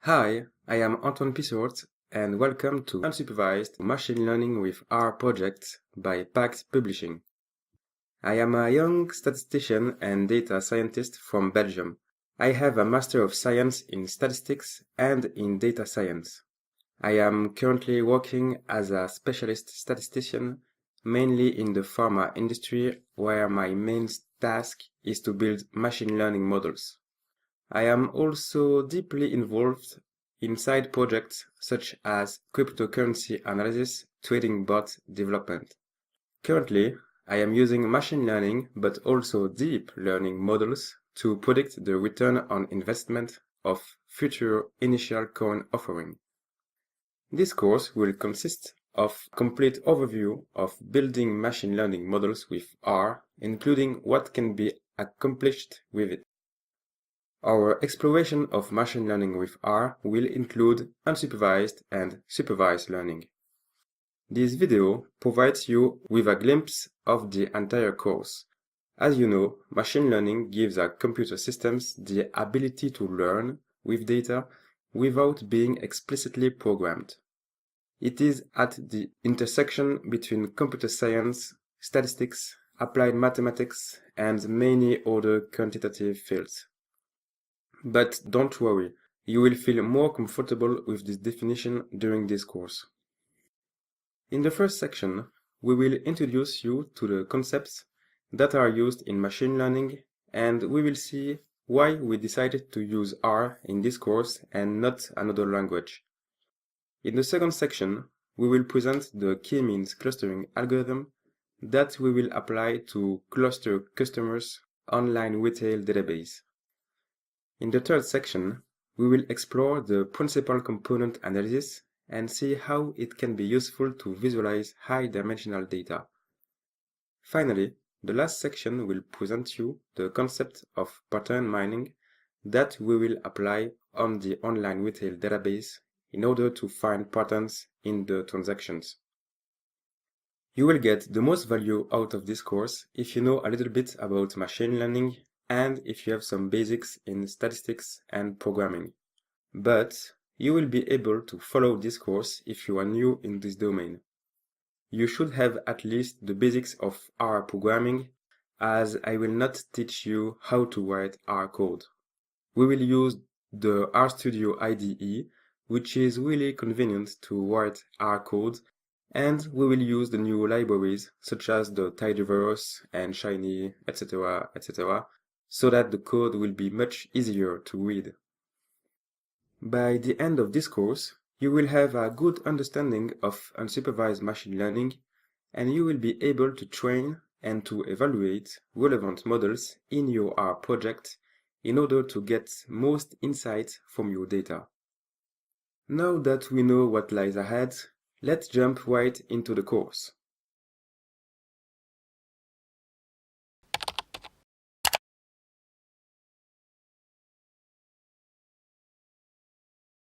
Hi, I am Antoine Pissort and welcome to Unsupervised Machine Learning with R project by Pact Publishing. I am a young statistician and data scientist from Belgium. I have a Master of Science in Statistics and in Data Science. I am currently working as a specialist statistician, mainly in the pharma industry, where my main task is to build machine learning models. I am also deeply involved in side projects such as cryptocurrency analysis, trading bot development. Currently, I am using machine learning but also deep learning models to predict the return on investment of future initial coin offering. This course will consist of a complete overview of building machine learning models with R, including what can be accomplished with it. Our exploration of machine learning with R will include unsupervised and supervised learning. This video provides you with a glimpse of the entire course. As you know, machine learning gives our computer systems the ability to learn with data without being explicitly programmed. It is at the intersection between computer science, statistics, applied mathematics, and many other quantitative fields. But don't worry, you will feel more comfortable with this definition during this course. In the first section, we will introduce you to the concepts that are used in machine learning, and we will see why we decided to use R in this course and not another language. In the second section, we will present the k-means clustering algorithm that we will apply to cluster customers' online retail database. In the third section, we will explore the principal component analysis and see how it can be useful to visualize high-dimensional data. Finally, the last section will present you the concept of pattern mining that we will apply on the online retail database in order to find patterns in the transactions. You will get the most value out of this course if you know a little bit about machine learning and if you have some basics in statistics and programming. But you will be able to follow this course if you are new in this domain. You should have at least the basics of R programming, as I will not teach you how to write R code. We will use the RStudio IDE, which is really convenient to write R code, and we will use the new libraries such as the tidyverse and Shiny, etc., etc., so that the code will be much easier to read. By the end of this course, you will have a good understanding of unsupervised machine learning, and you will be able to train and to evaluate relevant models in your R project in order to get most insights from your data. Now that we know what lies ahead, let's jump right into the course.